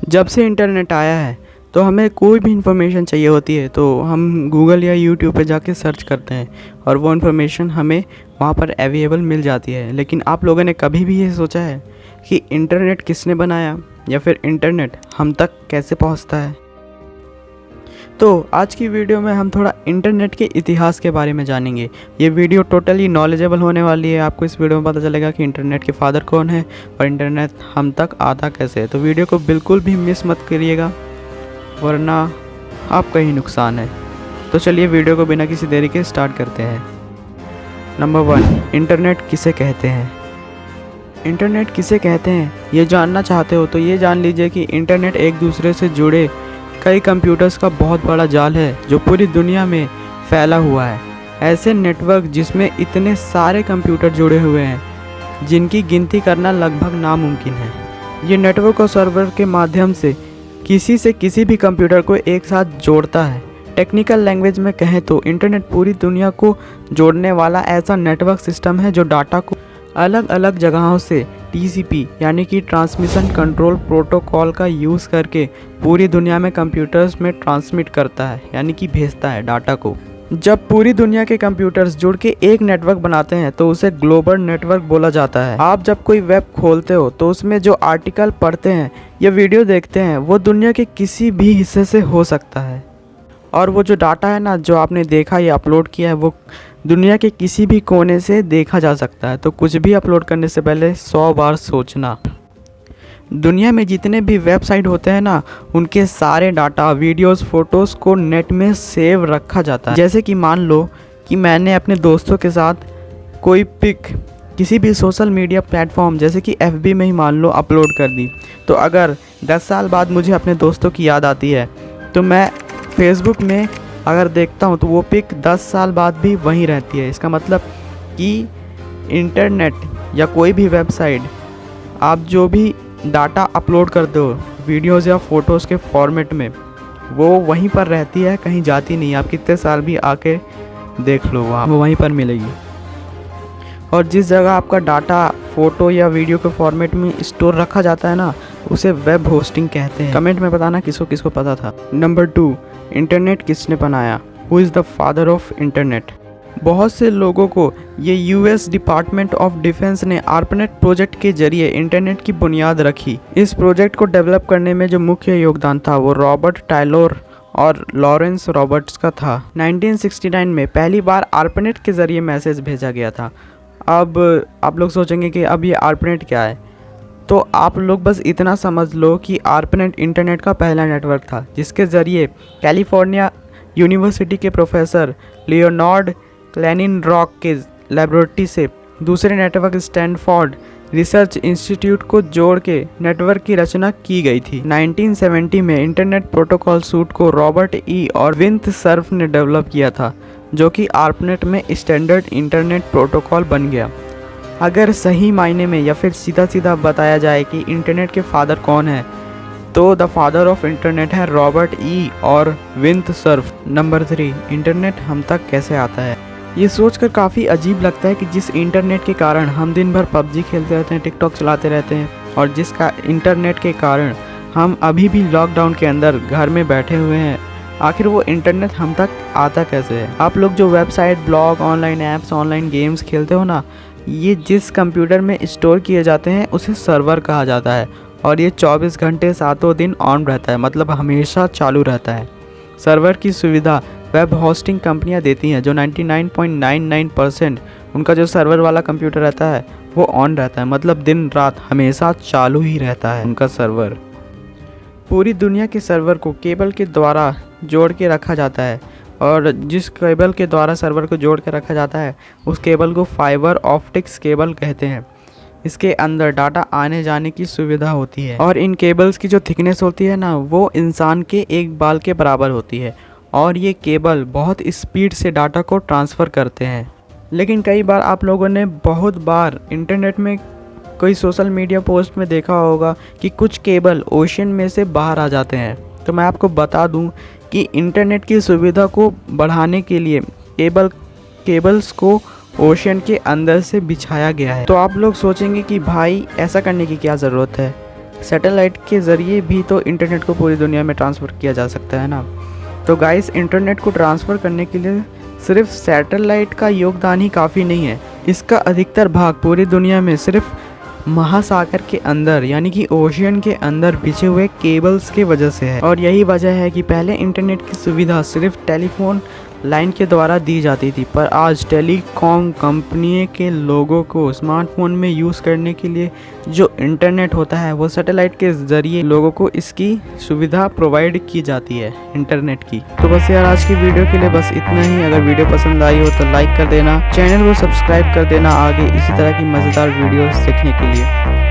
जब से इंटरनेट आया है तो हमें कोई भी इन्फॉर्मेशन चाहिए होती है तो हम गूगल या यूट्यूब पे जाके सर्च करते हैं और वो इन्फॉर्मेशन हमें वहाँ पर अवेलेबल मिल जाती है। लेकिन आप लोगों ने कभी भी ये सोचा है कि इंटरनेट किसने बनाया या फिर इंटरनेट हम तक कैसे पहुँचता है? तो आज की वीडियो में हम थोड़ा इंटरनेट के इतिहास के बारे में जानेंगे। ये वीडियो टोटली नॉलेजेबल होने वाली है। आपको इस वीडियो में पता चलेगा कि इंटरनेट के फादर कौन है और इंटरनेट हम तक आता कैसे है। तो वीडियो को बिल्कुल भी मिस मत करिएगा वरना आपका ही नुकसान है। तो चलिए वीडियो को बिना किसी देरी के स्टार्ट करते हैं। नंबर 1, इंटरनेट किसे कहते हैं? इंटरनेट किसे कहते हैं ये जानना चाहते हो तो ये जान लीजिए कि इंटरनेट एक दूसरे से जुड़े कई कंप्यूटर्स का बहुत बड़ा जाल है जो पूरी दुनिया में फैला हुआ है। ऐसे नेटवर्क जिसमें इतने सारे कंप्यूटर जुड़े हुए हैं जिनकी गिनती करना लगभग नामुमकिन है। ये नेटवर्क और सर्वर के माध्यम से किसी भी कंप्यूटर को एक साथ जोड़ता है। टेक्निकल लैंग्वेज में कहें तो इंटरनेट पूरी दुनिया को जोड़ने वाला ऐसा नेटवर्क सिस्टम है जो डाटा को अलग अलग जगहों से TCP यानी कि ट्रांसमिशन कंट्रोल प्रोटोकॉल का यूज़ करके पूरी दुनिया में कंप्यूटर्स में ट्रांसमिट करता है यानी कि भेजता है डाटा को। जब पूरी दुनिया के कंप्यूटर्स जुड़ के एक नेटवर्क बनाते हैं तो उसे ग्लोबल नेटवर्क बोला जाता है। आप जब कोई वेब खोलते हो तो उसमें जो आर्टिकल पढ़ते हैं या वीडियो देखते हैं वो दुनिया के किसी भी हिस्से से हो सकता है और वो जो डाटा है ना जो आपने देखा या अपलोड किया है वो दुनिया के किसी भी कोने से देखा जा सकता है। तो कुछ भी अपलोड करने से पहले 100 बार सोचना। दुनिया में जितने भी वेबसाइट होते हैं ना उनके सारे डाटा वीडियोस फोटोज़ को नेट में सेव रखा जाता है। जैसे कि मान लो कि मैंने अपने दोस्तों के साथ कोई पिक किसी भी सोशल मीडिया प्लेटफॉर्म जैसे कि FB में ही मान लो अपलोड कर दी, तो अगर 10 साल बाद मुझे अपने दोस्तों की याद आती है तो मैं फेसबुक में अगर देखता हूँ तो वो पिक 10 साल बाद भी वहीं रहती है। इसका मतलब कि इंटरनेट या कोई भी वेबसाइट आप जो भी डाटा अपलोड कर दो वीडियोस या फ़ोटोज़ के फॉर्मेट में वो वहीं पर रहती है, कहीं जाती नहीं। आप कितने साल भी आके देख लो वो वहीं पर मिलेगी। और जिस जगह आपका डाटा फ़ोटो या वीडियो के फॉर्मेट में स्टोर रखा जाता है ना उसे वेब होस्टिंग कहते हैं। कमेंट में बताना किसको किसको पता था। नंबर 2, इंटरनेट किसने बनाया? Who is the father of internet? बहुत से लोगों को ये US डिपार्टमेंट ऑफ डिफेंस ने ARPANET प्रोजेक्ट के जरिए इंटरनेट की बुनियाद रखी। इस प्रोजेक्ट को डेवलप करने में जो मुख्य योगदान था वो रॉबर्ट टायलर और लॉरेंस रॉबर्ट्स का था। 1969 में पहली बार ARPANET के ज़रिए मैसेज भेजा गया था। अब आप लोग सोचेंगे कि अब ये ARPANET क्या है, तो आप लोग बस इतना समझ लो कि ARPANET इंटरनेट का पहला नेटवर्क था जिसके ज़रिए कैलिफोर्निया यूनिवर्सिटी के प्रोफेसर लियोनार्ड क्लेनिन-रॉक के लेबोरेटरी से दूसरे नेटवर्क स्टैनफोर्ड रिसर्च इंस्टीट्यूट को जोड़ के नेटवर्क की रचना की गई थी। 1970 में इंटरनेट प्रोटोकॉल सूट को रॉबर्ट और विंथ सर्फ ने डेवलप किया था जो कि ARPANET में स्टैंडर्ड इंटरनेट प्रोटोकॉल बन गया। अगर सही मायने में या फिर सीधा सीधा बताया जाए कि इंटरनेट के फादर कौन है तो द फादर ऑफ इंटरनेट है रॉबर्ट और विंथ सर्फ। नंबर 3, इंटरनेट हम तक कैसे आता है? ये सोचकर काफ़ी अजीब लगता है कि जिस इंटरनेट के कारण हम दिन भर PUBG खेलते रहते हैं, टिकटॉक चलाते रहते हैं और जिसका इंटरनेट के कारण हम अभी भी लॉकडाउन के अंदर घर में बैठे हुए हैं, आखिर वो इंटरनेट हम तक आता कैसे है? आप लोग जो website, blog, online apps, online games खेलते हो ना, ये जिस कंप्यूटर में स्टोर किए जाते हैं उसे सर्वर कहा जाता है और ये 24 घंटे 7 दिन ऑन रहता है, मतलब हमेशा चालू रहता है। सर्वर की सुविधा वेब होस्टिंग कंपनियां देती हैं जो 99.99% उनका जो सर्वर वाला कंप्यूटर रहता है वो ऑन रहता है, मतलब दिन रात हमेशा चालू ही रहता है उनका सर्वर। पूरी दुनिया के सर्वर को केबल के द्वारा जोड़ के रखा जाता है और जिस केबल के द्वारा सर्वर को जोड़ के रखा जाता है उस केबल को फाइबर ऑप्टिक्स केबल कहते हैं। इसके अंदर डाटा आने जाने की सुविधा होती है और इन केबल्स की जो थिकनेस होती है ना वो इंसान के एक बाल के बराबर होती है और ये केबल बहुत स्पीड से डाटा को ट्रांसफ़र करते हैं। लेकिन कई बार आप लोगों ने बहुत बार इंटरनेट में कोई सोशल मीडिया पोस्ट में देखा होगा कि कुछ केबल ओशन में से बाहर आ जाते हैं। तो मैं आपको बता दूं कि इंटरनेट की सुविधा को बढ़ाने के लिए केबल्स को ओशन के अंदर से बिछाया गया है। तो आप लोग सोचेंगे कि भाई ऐसा करने की क्या ज़रूरत है, सैटेलाइट के ज़रिए भी तो इंटरनेट को पूरी दुनिया में ट्रांसफ़र किया जा सकता है ना। तो गाइस, इंटरनेट को ट्रांसफ़र करने के लिए सिर्फ सैटेलाइट का योगदान ही काफ़ी नहीं है। इसका अधिकतर भाग पूरी दुनिया में सिर्फ महासागर के अंदर यानी कि ओशियन के अंदर बिछे हुए केबल्स की वजह से है। और यही वजह है कि पहले इंटरनेट की सुविधा सिर्फ टेलीफोन लाइन के द्वारा दी जाती थी, पर आज टेलीकॉम कंपनी के लोगों को स्मार्टफोन में यूज़ करने के लिए जो इंटरनेट होता है वो सैटेलाइट के ज़रिए लोगों को इसकी सुविधा प्रोवाइड की जाती है इंटरनेट की। तो बस यार, आज की वीडियो के लिए बस इतना ही। अगर वीडियो पसंद आई हो तो लाइक कर देना, चैनल को सब्सक्राइब कर देना आगे इसी तरह की मज़ेदार वीडियोस देखने के लिए।